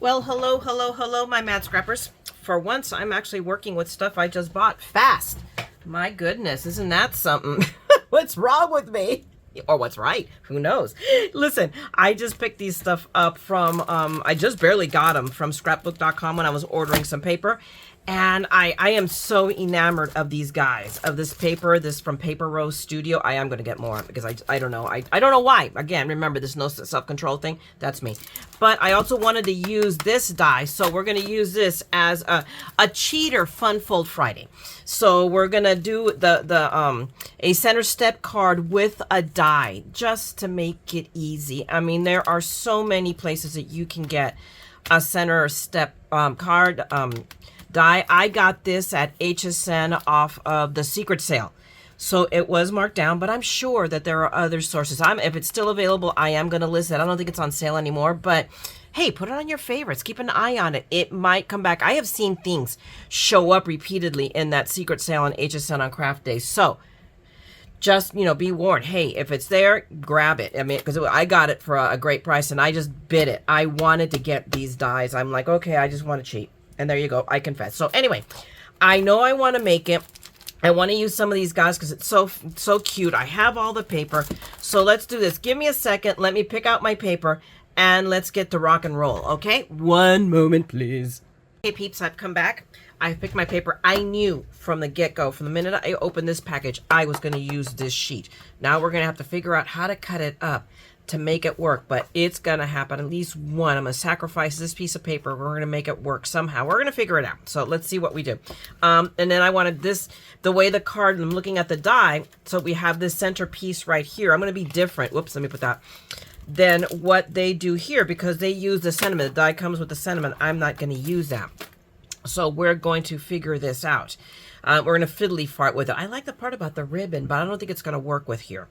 Well, hello, hello, hello, my mad scrappers. For once, I'm actually working with stuff I just bought fast. My goodness, isn't that something? What's wrong with me? Or what's right? Who knows? Listen, I just picked these stuff up from, I just barely got them from scrapbook.com when I was ordering some paper. And I am so enamored of these guys, of this paper, this from Paper Rose Studio. I am going to get more because I don't know. I don't know why. Again, remember this no self-control thing. That's me. But I also wanted to use this die. So we're going to use this as a cheater fun fold Friday. So we're going to do a center step card with a die just to make it easy. I mean, there are so many places that you can get a center step card die. I got this at HSN off of the secret sale. So it was marked down, but I'm sure that there are other sources. If it's still available, I am going to list it. I don't think it's on sale anymore, but hey, put it on your favorites. Keep an eye on it. It might come back. I have seen things show up repeatedly in that secret sale on HSN on craft days. So just, be warned. Hey, if it's there, grab it. I mean, because I got it for a great price and I just bid it. I wanted to get these dies. I'm like, okay, I just want to cheat. And there you go. I confess. So anyway, I know I want to make it. I want to use some of these guys because it's so cute. I have all the paper. So let's do this. Give me a second. Let me pick out my paper and let's get to rock and roll. Okay? One moment, please. Hey, peeps, I've come back. I picked my paper. I knew from the get-go, from the minute I opened this package, I was going to use this sheet. Now we're going to have to figure out how to cut it up to make it work, but it's gonna happen. At least one. I'm gonna sacrifice this piece of paper. We're gonna make it work somehow. We're gonna figure it out. So let's see what we do. And then I wanted this, the way the card, I'm looking at the die, so we have this center piece right here. I'm gonna be different. Whoops, let me put that. Than what they do here because they use the sentiment. The die comes with the sentiment. I'm not gonna use that. So we're going to figure this out. We're going to fiddly fart with it. I like the part about the ribbon, but I don't think it's going to work with here.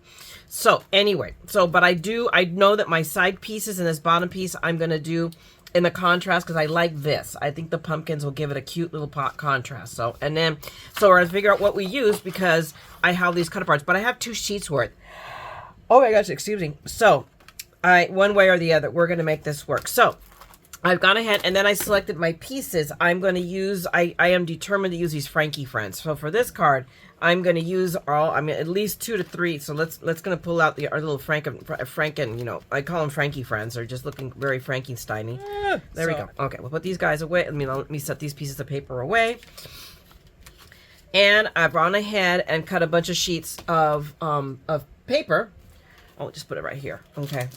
So anyway, but I know that my side pieces and this bottom piece I'm going to do in the contrast because I like this. I think the pumpkins will give it a cute little pot contrast. So we're going to figure out what we use because I have these cut parts, but I have 2 sheets worth. Oh my gosh, excuse me. So one way or the other, we're going to make this work. So I've gone ahead and then I selected my pieces. I'm going to use, I am determined to use these Frankie friends. So for this card, I'm going to use at least 2 to 3. So let's going to pull out our little Franken, I call them Frankie friends. They're just looking very Frankenstein-y. There we go. Okay, we'll put these guys away. Let me set these pieces of paper away. And I've gone ahead and cut a bunch of sheets of paper. I'll just put it right here. Okay.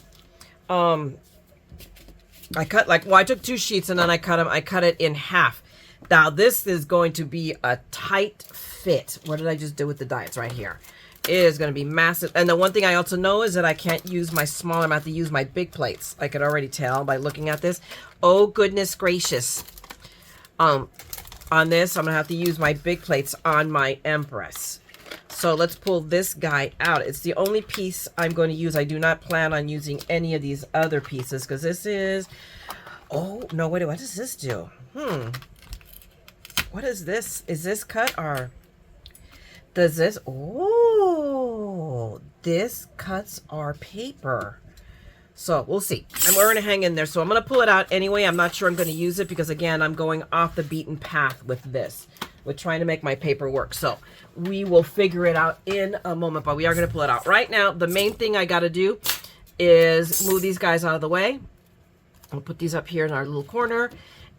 I took 2 sheets and then I cut it in half. Now this is going to be a tight fit. What did I just do with the die? It's right here. It is going to be massive. And the one thing I also know is that I can't use my smaller. I'm going to have to use my big plates. I could already tell by looking at this. Oh, goodness gracious. On this, I'm going to have to use my big plates on my Empress. So let's pull this guy out. It's the only piece I'm going to use. I do not plan on using any of these other pieces because this is... Oh, no, wait, what does this do? What is this? Is this cut or... Does this... Oh, this cuts our paper. So we'll see. And we're going to hang in there. So I'm going to pull it out anyway. I'm not sure I'm going to use it because, again, I'm going off the beaten path with this. We're trying to make my paper work. So we will figure it out in a moment, but we are going to pull it out. Right now, the main thing I got to do is move these guys out of the way. I'll put these up here in our little corner.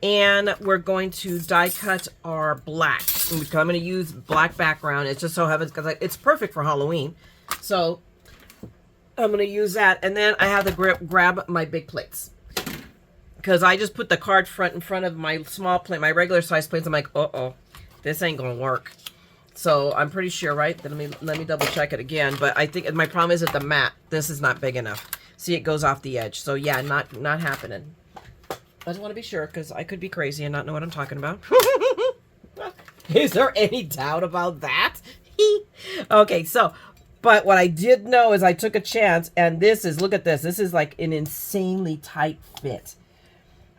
And we're going to die cut our black. I'm going to use black background. It just so happens because it's perfect for Halloween. So I'm going to use that. And then I have to grab my big plates. Because I just put the card in front of my small plate, my regular size plates. I'm like, uh-oh. This ain't gonna work. So I'm pretty sure, right? Let me double check it again. But I think my problem is that the mat, this is not big enough. See, it goes off the edge. So yeah, not happening. I just want to be sure because I could be crazy and not know what I'm talking about. Is there any doubt about that? Okay, so, but what I did know is I took a chance and this is, look at this. This is like an insanely tight fit.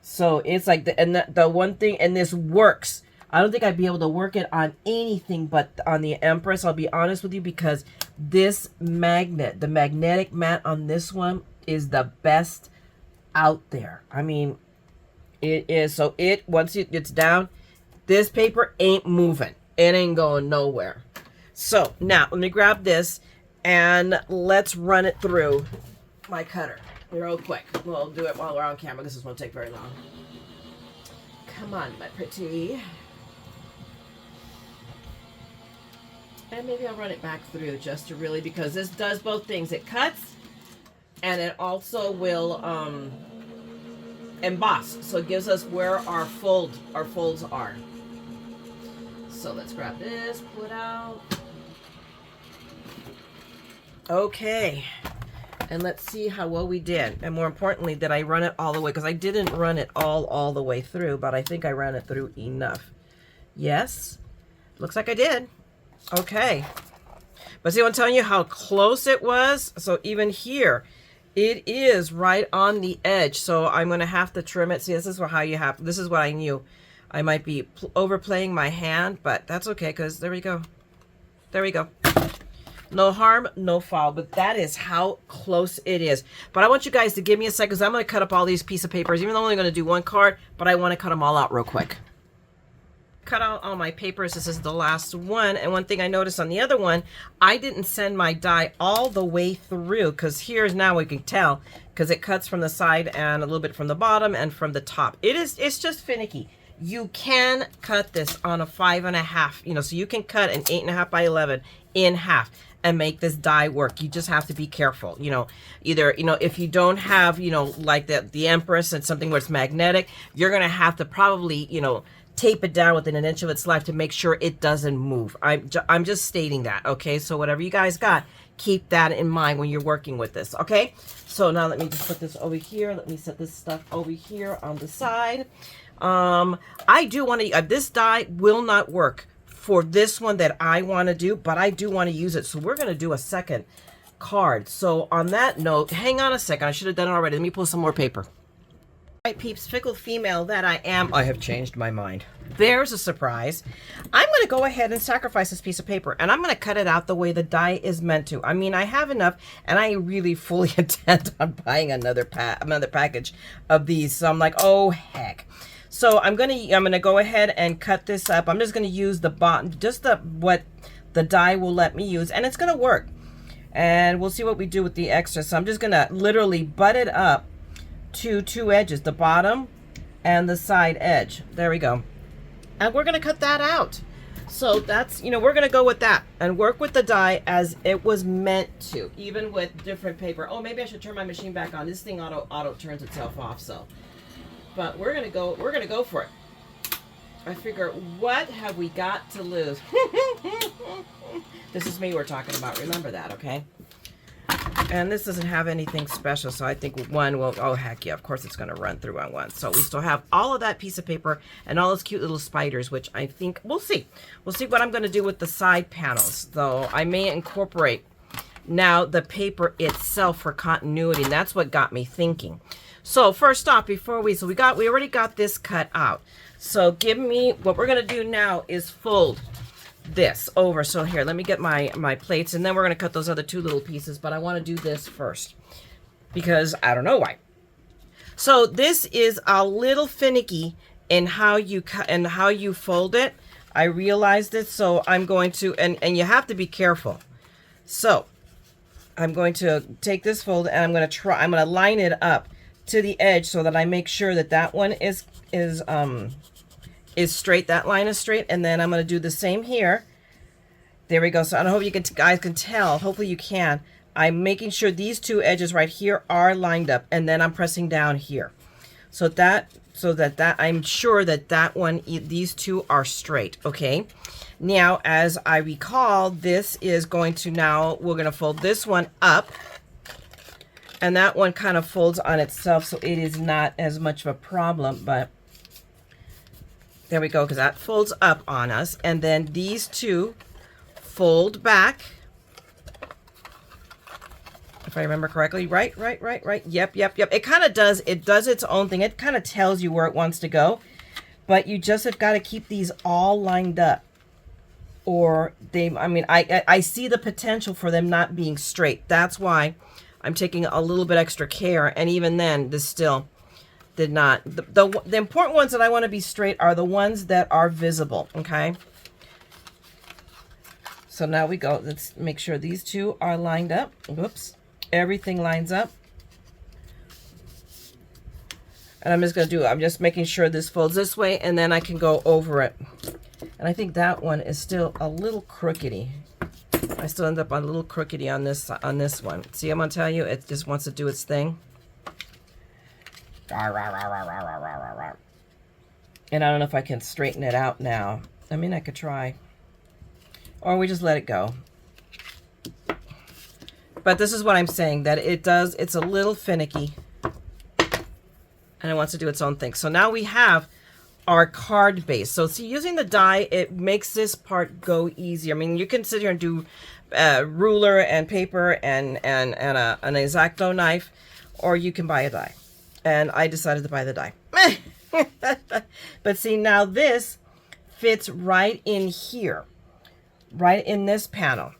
So it's like, the one thing, and this works. I don't think I'd be able to work it on anything but on the Empress. I'll be honest with you because this magnet, the magnetic mat on this one is the best out there. I mean, It is. So once it's down, this paper ain't moving. It ain't going nowhere. So now let me grab this and let's run it through my cutter real quick. We'll do it while we're on camera. This won't take very long. Come on, my pretty. And maybe I'll run it back through just to really, because this does both things. It cuts and it also will emboss. So it gives us where our folds are. So let's grab this, pull it out. Okay. And let's see how well we did. And more importantly, did I run it all the way? Because I didn't run it all the way through, but I think I ran it through enough. Yes. Looks like I did. Okay. But see, I'm telling you how close it was. So even here, it is right on the edge. So I'm going to have to trim it. See, this is how you have, this is what I knew. I might be overplaying my hand, but that's okay, because there we go. There we go. No harm, no foul, but that is how close it is. But I want you guys to give me a second, because I'm going to cut up all these pieces of papers, even though I'm only going to do one card, but I want to cut them all out real quick. Cut out all my papers. This is the last one. And one thing I noticed on the other one, I didn't send my die all the way through, because here's now we can tell, because it cuts from the side and a little bit from the bottom and from the top. It's just finicky. You can cut this on a 5.5, so you can cut an 8.5 by 11 in half and make this die work. You just have to be careful, either, if you don't have, like the Empress and something where it's magnetic, you're going to have to probably, tape it down within an inch of its life to make sure it doesn't move. I'm just stating that, okay? So whatever you guys got, keep that in mind when you're working with this, okay? So now let me just put this over here. Let me set this stuff over here on the side. I do want to, this die will not work for this one that I want to do, but I do want to use it. So we're going to do a second card. So on that note, hang on a second. I should have done it already. Let me pull some more paper. All right, peeps, fickle female that I am, I have changed my mind. There's a surprise. I'm going to go ahead and sacrifice this piece of paper, and I'm going to cut it out the way the die is meant to. I mean, I have enough, and I really fully intend on buying another package of these. So I'm like, oh heck. So I'm gonna go ahead and cut this up. I'm just gonna use the bottom, just what the die will let me use, and it's gonna work. And we'll see what we do with the extra. So I'm just gonna literally butt it up to two edges, the bottom and the side edge. There we go. And we're gonna cut that out. So that's, we're gonna go with that and work with the die as it was meant to, even with different paper. Oh, maybe I should turn my machine back on. This thing auto turns itself off, so. But we're gonna go for it. I figure, what have we got to lose? This is me we're talking about. Remember that, okay? And this doesn't have anything special, so I think one will, oh heck yeah, of course it's gonna run through on one. So we still have all of that piece of paper and all those cute little spiders, which I think, we'll see. We'll see what I'm gonna do with the side panels, though I may incorporate now the paper itself for continuity, and that's what got me thinking. So first off, we already got this cut out. So what we're gonna do now is fold this over. So here, let me get my plates, and then we're gonna cut those other two little pieces, but I wanna do this first because I don't know why. So this is a little finicky in how you cut and how you fold it. I realized it, so I'm going to, and you have to be careful. So I'm going to take this fold and I'm gonna line it up to the edge so that I make sure that that one is straight. That line is straight, and then I'm going to do the same here. There we go. So I hope you guys can tell. Hopefully you can. I'm making sure these two edges right here are lined up, and then I'm pressing down here, so that I'm sure that one, these two are straight. Okay. Now, as I recall, this is going to we're going to fold this one up. And that one kind of folds on itself, so it is not as much of a problem, but there we go, because that folds up on us. And then these two fold back, if I remember correctly. Right. Yep. It kind of does its own thing. It kind of tells you where it wants to go, but you just have got to keep these all lined up, or I see the potential for them not being straight. That's why I'm taking a little bit extra care, and even then, did not. The important ones that I want to be straight are the ones that are visible, okay? So now we go. Let's make sure these two are lined up. Whoops. Everything lines up. And I'm just going to do, I'm just making sure this folds this way, and then I can go over it. And I think that one is still a little crookedy. I still end up on a little crookedy on this one. See, I'm going to tell you, it just wants to do its thing. And I don't know if I can straighten it out now. I mean, I could try. Or we just let it go. But this is what I'm saying, that it's a little finicky. And it wants to do its own thing. So now we have our card base. So see, using the die, it makes this part go easier. I mean, you can sit here and do ruler and paper and an X-Acto knife, or you can buy a die. And I decided to buy the die. But see, now this fits right in here, right in this panel.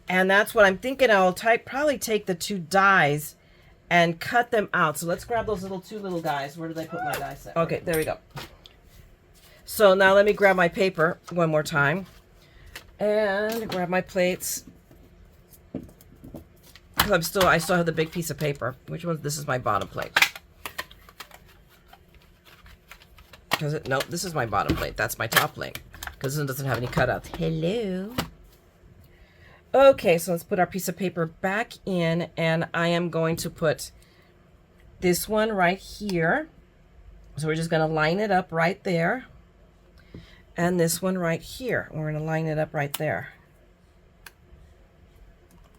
And that's what I'm thinking. I'll probably take the two dies and cut them out. So let's grab those two little guys. Where did I put my die set? Okay, there we go. So now let me grab my paper one more time and grab my plates. I still have the big piece of paper. Which one? This is my bottom plate. No, this is my bottom plate. That's my top plate because this one doesn't have any cutouts. Hello. Okay, so let's put our piece of paper back in, and I am going to put this one right here. So we're just going to line it up right there. And this one right here. We're going to line it up right there.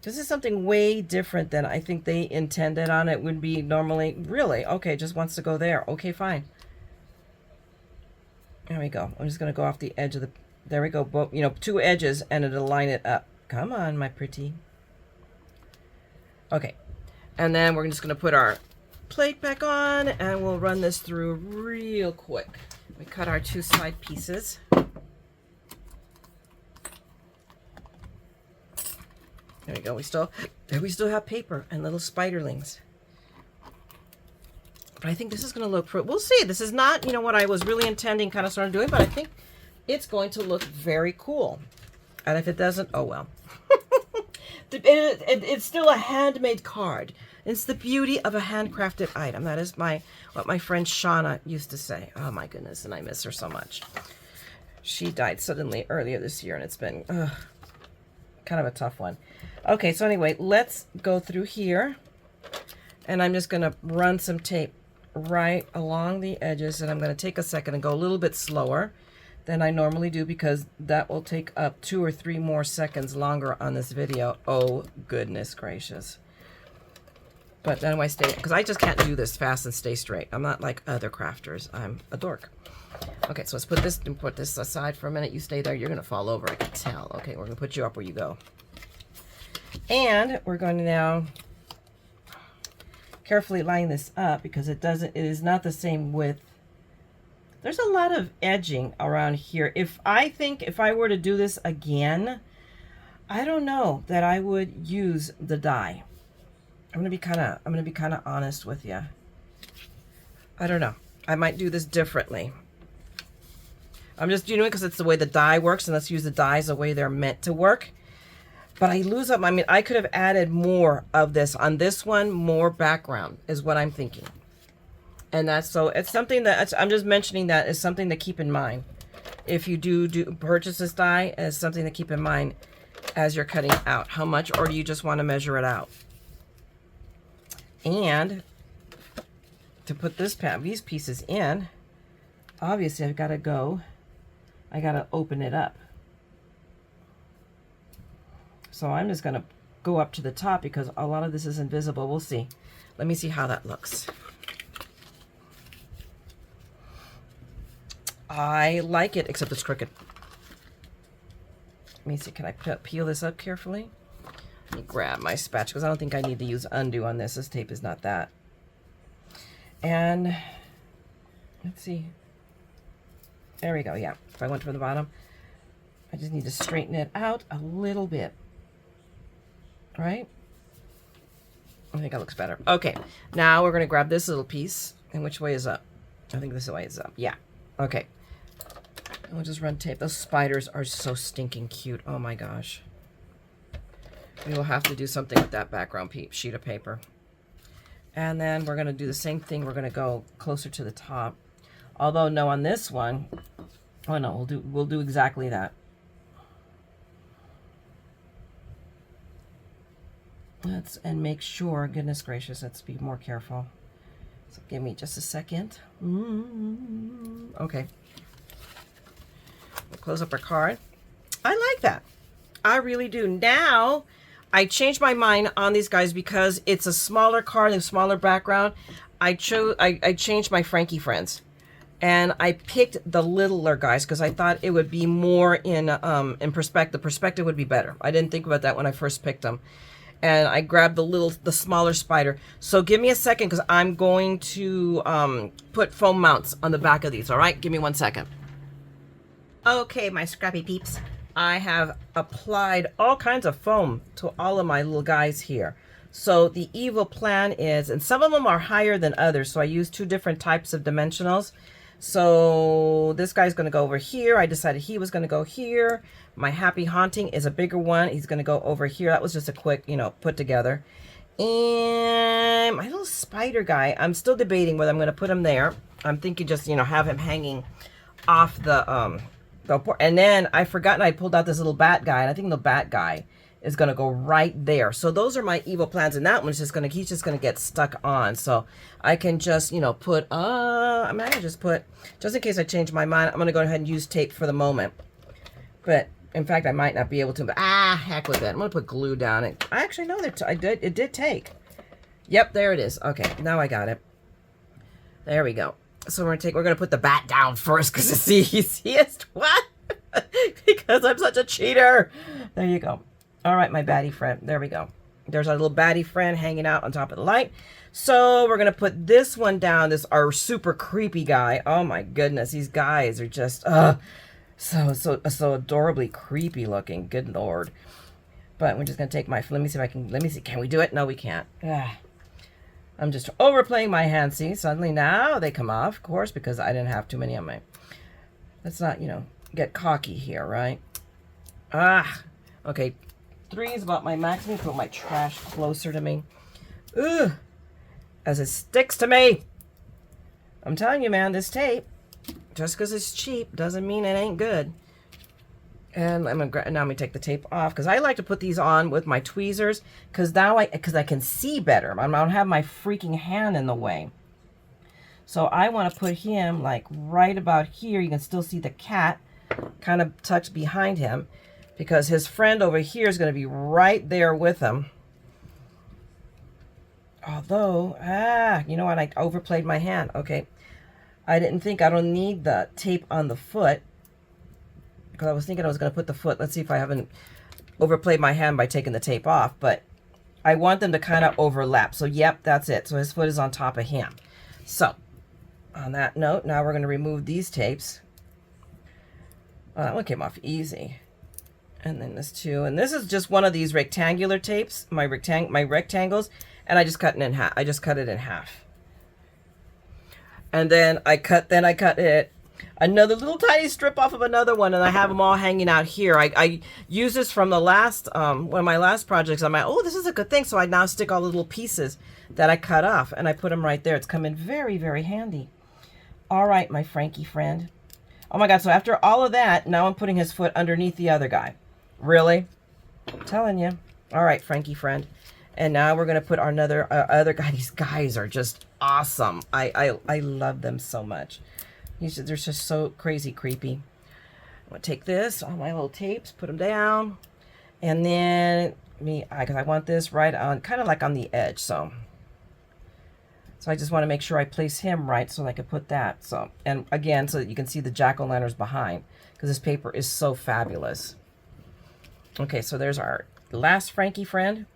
This is something way different than I think they intended on it would be normally. Really? Okay, just wants to go there. Okay, fine. There we go. I'm just going to go off the edge of the... There we go. Both, two edges, and it'll line it up. Come on, my pretty. Okay. And then we're just going to put our plate back on, and we'll run this through real quick. We cut our two side pieces. There we go. We still have paper and little spiderlings. But I think this is going to look pretty. We'll see. This is not, what I was really intending kind of started doing, but I think it's going to look very cool. And if it doesn't, oh well. It's still a handmade card. It's the beauty of a handcrafted item. That is what my friend Shauna used to say. Oh my goodness, and I miss her so much. She died suddenly earlier this year, and it's been kind of a tough one. Okay, so anyway, let's go through here. And I'm just going to run some tape right along the edges, and I'm going to take a second and go a little bit slower than I normally do because that will take up 2 or 3 more seconds longer on this video. Oh, goodness gracious. But then I stay, because I just can't do this fast and stay straight. I'm not like other crafters. I'm a dork. Okay, so let's put this aside for a minute. You stay there. You're going to fall over, I can tell. Okay, we're going to put you up where you go. And we're going to now carefully line this up because it is not the same width. There's a lot of edging around here. If I were to do this again, I don't know that I would use the die. I'm gonna be kind of honest with you. I don't know. I might do this differently. I'm just doing it because it's the way the die works, and let's use the dies the way they're meant to work. But I lose up. I mean, I could have added more of this on this one, more background is what I'm thinking. And that's so it's something that I'm just mentioning that is something to keep in mind. If you do purchase this die, as something to keep in mind as you're cutting out. How much, or do you just want to measure it out? And to put these pieces in, obviously I got to open it up. So I'm just going to go up to the top because a lot of this is invisible. We'll see. Let me see how that looks. I like it, except it's crooked. Let me see, can I peel this up carefully? Let me grab my spatula because I don't think I need to use undo on this. This tape is not that. And let's see. There we go, yeah. If I went from the bottom, I just need to straighten it out a little bit. Right? I think that looks better. Okay, now we're going to grab this little piece. And which way is up? I think this way is up. Yeah. Okay. And we'll just run tape. Those spiders are so stinking cute. Oh my gosh. We will have to do something with that background sheet of paper. And then we're going to do the same thing. We're going to go closer to the top. Although, no, on this one, oh no, we'll do exactly that. And make sure, goodness gracious, let's be more careful. So give me just a second. Okay. We'll close up our card. I like that. I really do. Now, I changed my mind on these guys because it's a smaller card and a smaller background. I changed my Frankie friends. And I picked the littler guys because I thought it would be more in perspective. The perspective would be better. I didn't think about that when I first picked them. And I grabbed the smaller spider. So give me a second because I'm going to put foam mounts on the back of these. All right, give me 1 second. Okay, my scrappy peeps. I have applied all kinds of foam to all of my little guys here. So the evil plan is, and some of them are higher than others. So I used 2 different types of dimensionals. So this guy's going to go over here. I decided he was going to go here. My happy haunting is a bigger one. He's going to go over here. That was just a quick, put together. And my little spider guy, I'm still debating whether I'm going to put him there. I'm thinking just, have him hanging off the and then I forgot I pulled out this little bat guy, and I think the bat guy is going to go right there. So those are my evil plans, and that one's he's just going to get stuck on. So I can just, put, I might just put, just in case I change my mind, I'm going to go ahead and use tape for the moment. But in fact, I might not be able to, but heck with it. I'm going to put glue down it. I actually know that it did take. Yep, there it is. Okay, now I got it. There we go. So we're going to put the bat down first because it's the easiest. What? Because I'm such a cheater. There you go. All right, my baddie friend. There we go. There's our little baddie friend hanging out on top of the light. So we're going to put this one down. This our super creepy guy. Oh my goodness. These guys are just so adorably creepy looking. Good Lord. But we're just going to take let me see. Can we do it? No, we can't. I'm just overplaying my hand. See, suddenly now they come off, of course, because I didn't have too many on my. Let's not, get cocky here, right? Okay. 3 is about my max. Let me put my trash closer to me. Ugh. As it sticks to me. I'm telling you, man, this tape, just because it's cheap doesn't mean it ain't good. And now I'm gonna take the tape off because I like to put these on with my tweezers because now I can see better. I don't have my freaking hand in the way. So I want to put him like right about here. You can still see the cat kind of tucked behind him because his friend over here is going to be right there with him. Although, you know what? I overplayed my hand. Okay. I don't need the tape on the foot. Because I was thinking I was going to put the foot. Let's see if I haven't overplayed my hand by taking the tape off. But I want them to kind of overlap. So, yep, that's it. So his foot is on top of him. So, on that note, now we're going to remove these tapes. That one came off easy. And then this too. And this is just one of these rectangular tapes. My rectangles. And I just cut it in half. And then I cut it. Another little tiny strip off of another one, and I have them all hanging out here. I use this from the last one of my last projects. I'm like, oh, this is a good thing. So I now stick all the little pieces that I cut off, and I put them right there. It's come in very, very handy. All right, my Frankie friend. Oh my God! So after all of that, now I'm putting his foot underneath the other guy. Really? I'm telling you. All right, Frankie friend. And now we're gonna put our other guy. These guys are just awesome. I love them so much. They're just so crazy creepy. I'm going to take this, all my little tapes, put them down. And then, because I want this right on, kind of like on the edge. So I just want to make sure I place him right so I can put that. So, and again, so that you can see the jack-o'-lanterns behind. Because this paper is so fabulous. Okay, so there's our last Frankie friend.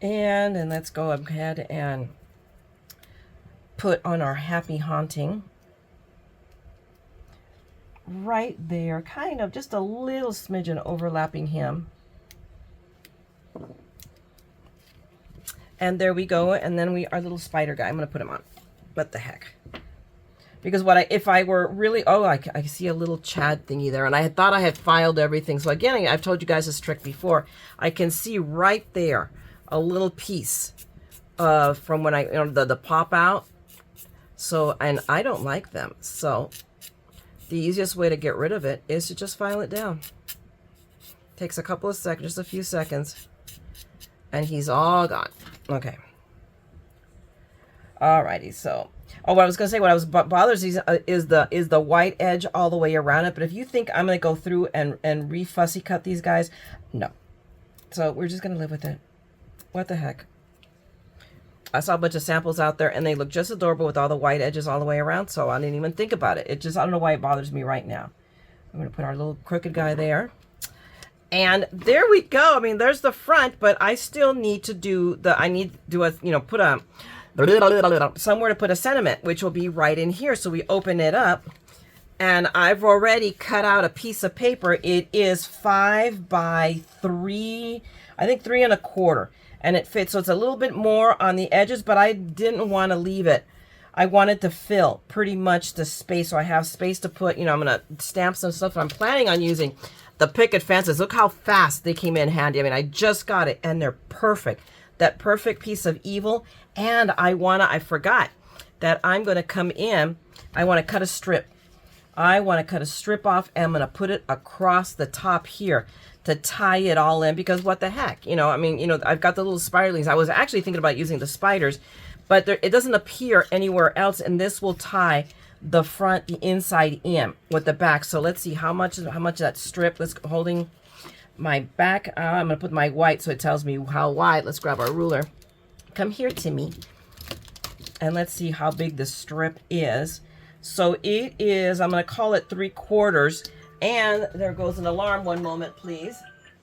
And then let's go ahead and put on our happy haunting. Right there, kind of just a little smidgen overlapping him. And there we go. And then our little spider guy. I'm going to put him on. What the heck? Because if I were really, I see a little Chad thingy there. And I had thought I had filed everything. So again, I've told you guys this trick before. I can see right there a little piece from when the pop out. So, and I don't like them. So the easiest way to get rid of it is to just file it down. Takes a couple of seconds, just a few seconds. And he's all gone. Okay. Alrighty, so. Oh, what I was going to say, what bothers is the white edge all the way around it. But if you think I'm going to go through and re-fussy cut these guys, no. So we're just going to live with it. What the heck? I saw a bunch of samples out there, and they look just adorable with all the white edges all the way around, so I didn't even think about it. I don't know why it bothers me right now. I'm going to put our little crooked guy there. And there we go. I mean, there's the front, but I still need to do put somewhere to put a sentiment, which will be right in here. So we open it up, and I've already cut out a piece of paper. It is 5 by 3, I think 3 1/4, and it fits. So it's a little bit more on the edges, but I didn't want to leave it. I wanted to fill pretty much the space, so I have space to put, I'm going to stamp some stuff. I'm planning on using the picket fences. Look how fast they came in handy. I mean, I just got it, and they're perfect. That perfect piece of evil. And I forgot that I'm going to come in. I want to cut a strip. I want to cut a strip off, and I'm going to put it across the top here to tie it all in, because what the heck, I've got the little spiderlings. I was actually thinking about using the spiders, but it doesn't appear anywhere else, and this will tie the front, the inside in with the back. So let's see how much that strip. Let's holding my back. I'm going to put my white so it tells me how wide. Let's grab our ruler. Come here, Timmy. And let's see how big the strip is. So it is, I'm going to call it 3/4. And there goes an alarm. One moment, please.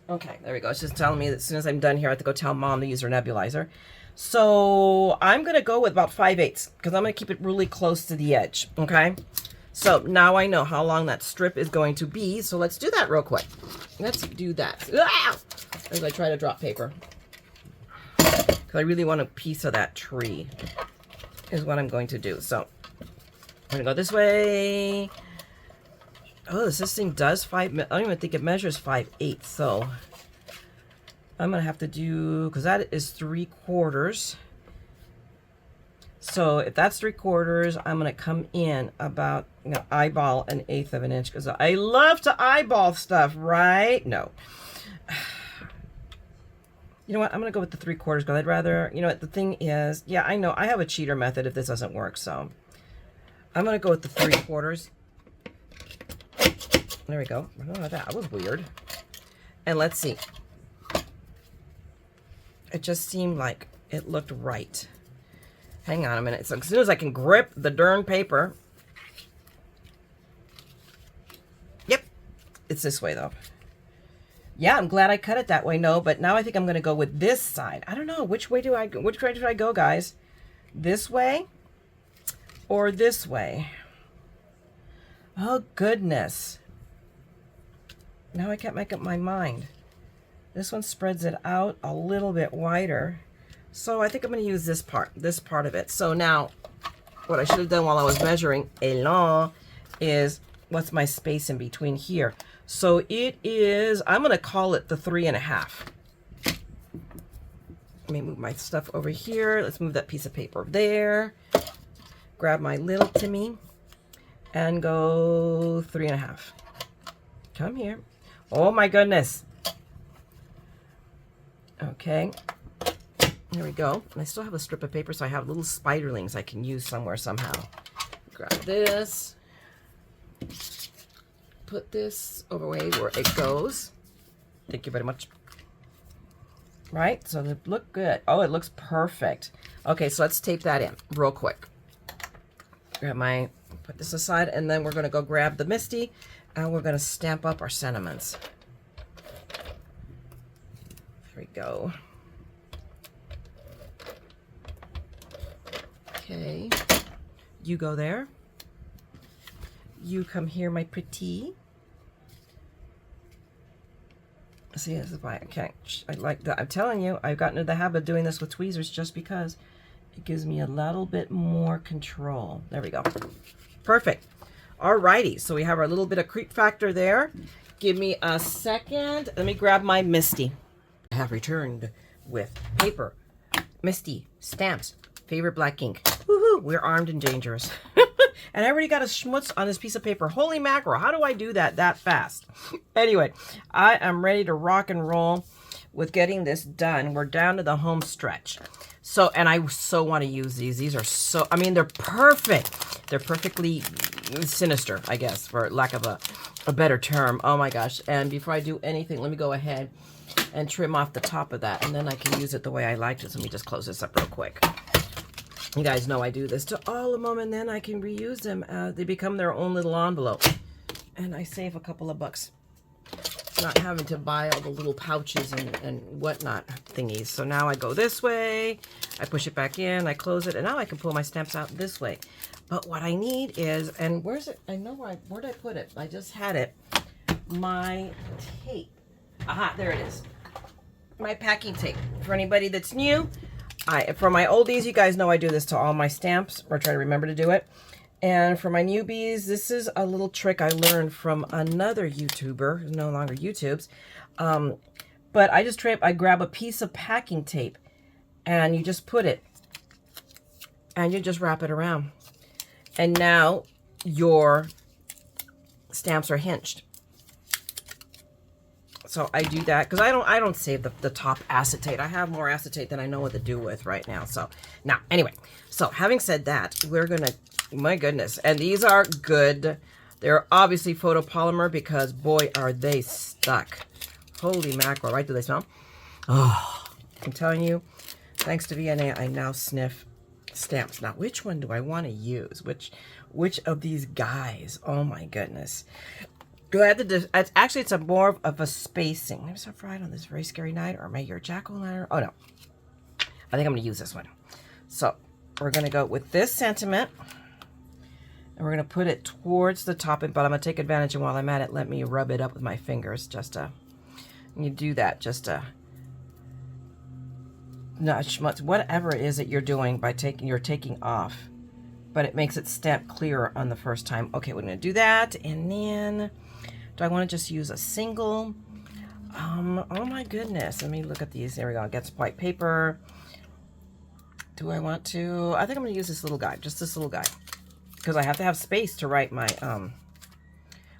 Okay, there we go. It's just telling me that as soon as I'm done here, I have to go tell Mom to use her nebulizer. So I'm going to go with about 5/8 because I'm going to keep it really close to the edge. Okay. So now I know how long that strip is going to be. So let's do that real quick. Let's do that. As I try to drop paper. Because I really want a piece of that tree is what I'm going to do. So I'm going to go this way. Oh, this thing does I don't even think it measures 5/8. So I'm going to have to do, because that is 3/4. So if that's 3/4, I'm going to come in about, eyeball 1/8 of an inch, because I love to eyeball stuff, right? No. You know what? I'm going to go with the 3/4 because I'd rather, the thing is, yeah, I know I have a cheater method if this doesn't work. So I'm going to go with the 3/4. There we go. Oh, that was weird. And let's see. It just seemed like it looked right. Hang on a minute. So as soon as I can grip the darn paper. Yep. It's this way though. Yeah, I'm glad I cut it that way. No, but now I think I'm going to go with this side. I don't know. Which way should I go, guys? This way or this way? Oh, goodness. Now I can't make up my mind. This one spreads it out a little bit wider. So I think I'm going to use this part of it. So now what I should have done while I was measuring Elan is what's my space in between here. So it is, I'm going to call it the 3.5. Let me move my stuff over here. Let's move that piece of paper there. Grab my little Timmy and go 3.5. Come here. Oh my goodness. Okay. There we go. And I still have a strip of paper, so I have little spiderlings I can use somewhere somehow. Grab this. Put this over way where it goes. Thank you very much. Right? So they look good. Oh, it looks perfect. Okay, so let's tape that in real quick. Put this aside, and then we're going to go grab the Misty, and we're going to stamp up our sentiments. There we go. Okay. You go there. You come here, my pretty. See, this is why I can't, I like that. I'm telling you, I've gotten into the habit of doing this with tweezers just because it gives me a little bit more control. There we go. Perfect. Alrighty, so we have our little bit of creep factor there. Give me a second. Let me grab my Misty. I have returned with paper, Misty, stamps, favorite black ink. Woohoo, we're armed and dangerous. And I already got a schmutz on this piece of paper. Holy mackerel, how do I do that fast? Anyway, I am ready to rock and roll with getting this done. We're down to the home stretch. So, and I so want to use these. These are so, I mean, they're perfect. They're perfectly sinister, I guess, for lack of a better term. Oh my gosh. And before I do anything, let me go ahead and trim off the top of that, and then I can use it the way I like it. So let me just close this up real quick. You guys know I do this to all of them, and then I can reuse them. They become their own little envelope, and I save a couple of bucks not having to buy all the little pouches and whatnot thingies. So now I go this way, I push it back in, I close it, and now I can pull my stamps out this way. But what I need is, and where's it? I know where did I put it? I just had it. My tape. Aha, there it is. My packing tape. For anybody that's new, for my oldies, you guys know I do this to all my stamps, or try to remember to do it. And for my newbies, this is a little trick I learned from another YouTuber, who no longer YouTubes. But I grab a piece of packing tape, and you just put it, and you just wrap it around. And now your stamps are hinged. So I do that because I don't save the top acetate. I have more acetate than I know what to do with right now. So now, anyway, so having said that, we're gonna, my goodness, and these are good. They're obviously photopolymer because boy are they stuck. Holy mackerel, right? Do they smell? Oh, I'm telling you, thanks to VNA, I now sniff stamps. Now, which one do I want to use? Which of these guys? Oh my goodness. Do I have to, actually, it's a more of a spacing. Maybe some fried on this very scary night, or maybe your jack-o'-lantern. Oh, no. I think I'm going to use this one. So, we're going to go with this sentiment, and we're going to put it towards the top, but I'm going to take advantage, and while I'm at it, let me rub it up with my fingers, just to, you do that, just to, not schmutz, whatever it is that you're doing by you're taking off, but it makes it stamp clearer on the first time. Okay, we're going to do that, and then... do I want to just use a single? Oh my goodness. Let me look at these. There we go. Get some white paper. Do I want to? I think I'm going to use this little guy. Just this little guy. Because I have to have space to write my,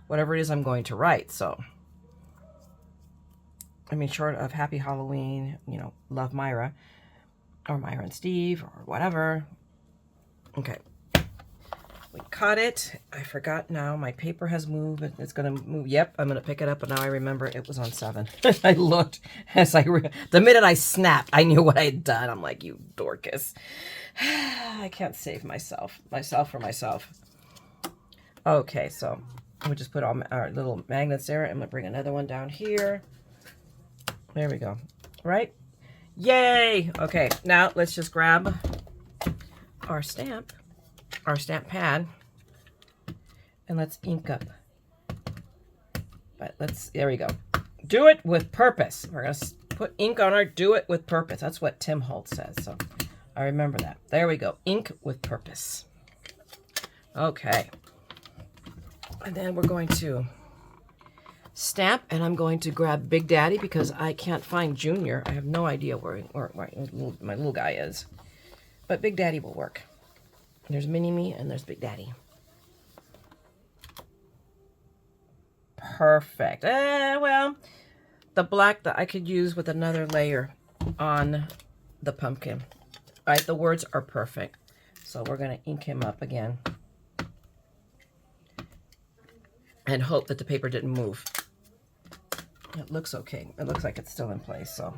whatever it is I'm going to write. So, I mean, short of Happy Halloween, you know, love Myra. Or Myra and Steve, or whatever. Okay. We cut it. I forgot now. My paper has moved. It's going to move. Yep, I'm going to pick it up, but now I remember it was on 7. I looked as the minute I snapped, I knew what I had done. I'm like, you Dorcas. I can't save myself for myself. Okay, so we just put all our little magnets there. I'm going to bring another one down here. There we go. Right? Yay! Okay, now let's just grab our stamp pad, and let's ink up. But there we go. Do it with purpose. We're going to put ink on our do it with purpose. That's what Tim Holt says, so I remember that. There we go. Ink with purpose. Okay. And then we're going to stamp, and I'm going to grab Big Daddy because I can't find Junior. I have no idea where my little guy is. But Big Daddy will work. There's Mini-Me and there's Big Daddy. Perfect. Well, the black that I could use with another layer on the pumpkin. All right, the words are perfect. So we're going to ink him up again. And hope that the paper didn't move. It looks okay. It looks like it's still in place, so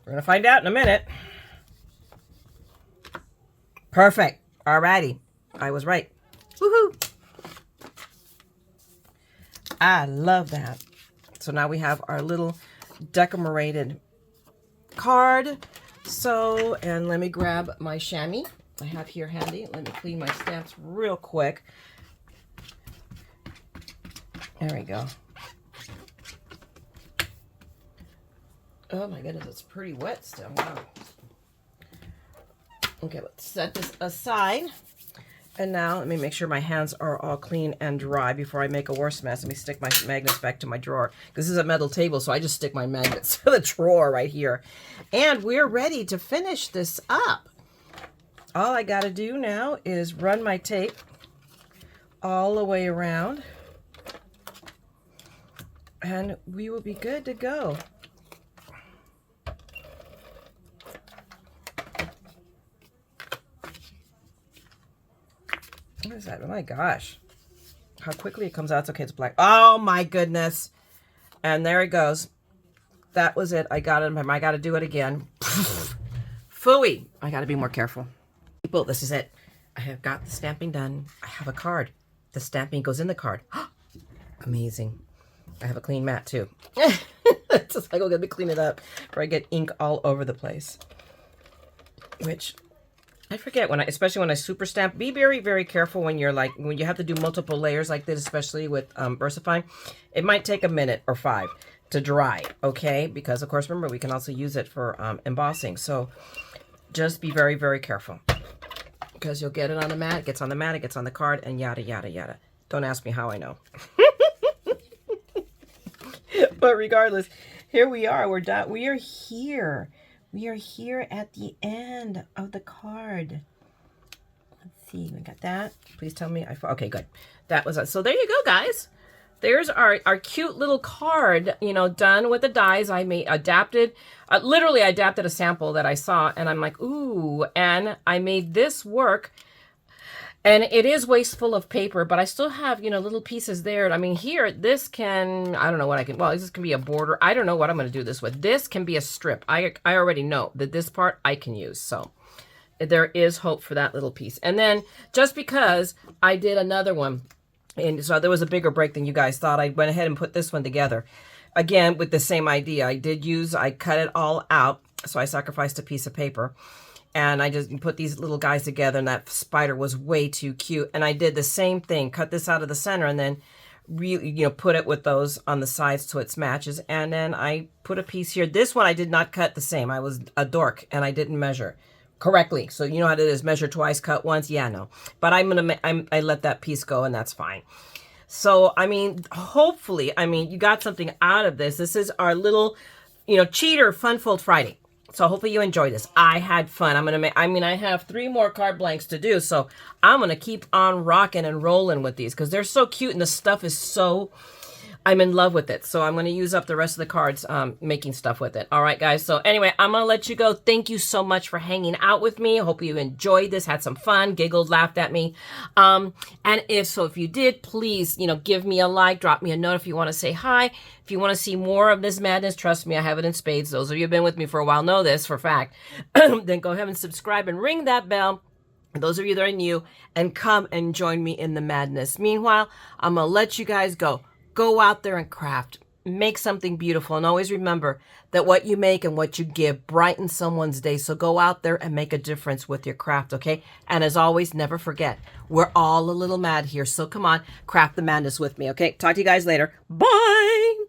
we're going to find out in a minute. Perfect. Alrighty. I was right. Woohoo! I love that. So now we have our little decorated card. So, and let me grab my chamois I have here handy. Let me clean my stamps real quick. There we go. Oh my goodness, it's pretty wet still. Wow. Okay, let's set this aside. And now let me make sure my hands are all clean and dry before I make a worse mess. Let me stick my magnets back to my drawer. This is a metal table, so I just stick my magnets to the drawer right here. And we're ready to finish this up. All I got to do now is run my tape all the way around. And we will be good to go. What is that? Oh my gosh. How quickly it comes out. It's okay, it's black. Oh my goodness. And there it goes. That was it. I got it. I got to do it again. Phooey. I got to be more careful. People, this is it. I have got the stamping done. I have a card. The stamping goes in the card. Amazing. I have a clean mat too. It's just like, I'm going to clean it up before I get ink all over the place. Which... I forget especially when I super stamp. Be very, very careful when when you have to do multiple layers like this, especially with VersaFine. It might take a minute or 5 to dry, okay? Because of course, remember, we can also use it for embossing. So just be very, very careful because you'll get it on the mat. It gets on the mat, it gets on the card, and yada, yada, yada. Don't ask me how I know. But regardless, here we are. We're done. We are here. We are here at the end of the card. Let's see, we got that. Please tell me. Okay, good. That was it. So there you go, guys. There's our cute little card, you know, done with the dies. I adapted, literally I adapted a sample that I saw, and I'm like, ooh, and I made this work. And it is wasteful of paper, but I still have, you know, little pieces there. I mean, here, this can, I don't know what I can, well, this can be a border. I don't know what I'm going to do this with. This can be a strip. I already know that this part I can use. So there is hope for that little piece. And then just because I did another one, and so there was a bigger break than you guys thought, I went ahead and put this one together. Again, with the same idea. I cut it all out. So I sacrificed a piece of paper. And I just put these little guys together, and that spider was way too cute. And I did the same thing, cut this out of the center, and then really, you know, put it with those on the sides so it matches. And then I put a piece here. This one I did not cut the same. I was a dork, and I didn't measure correctly. So you know how it is, measure twice, cut once. Yeah, no. But I let that piece go, and that's fine. So, I mean, hopefully, I mean, you got something out of this. This is our little, you know, cheater Fun Fold Friday. So hopefully you enjoyed this. I had fun. I have 3 more card blanks to do. So I'm going to keep on rocking and rolling with these because they're so cute and the stuff is so, I'm in love with it. So I'm going to use up the rest of the cards making stuff with it. All right, guys. So anyway, I'm going to let you go. Thank you so much for hanging out with me. I hope you enjoyed this, had some fun, giggled, laughed at me. And if you did, please, you know, give me a like, drop me a note if you want to say hi. If you want to see more of this madness, trust me, I have it in spades. Those of you who have been with me for a while know this for a fact. Then go ahead and subscribe and ring that bell. Those of you that are new, and come and join me in the madness. Meanwhile, I'm going to let you guys go. Go out there and craft. Make something beautiful. And always remember that what you make and what you give brightens someone's day. So go out there and make a difference with your craft, okay? And as always, never forget, we're all a little mad here. So come on, craft the madness with me, okay? Talk to you guys later. Bye!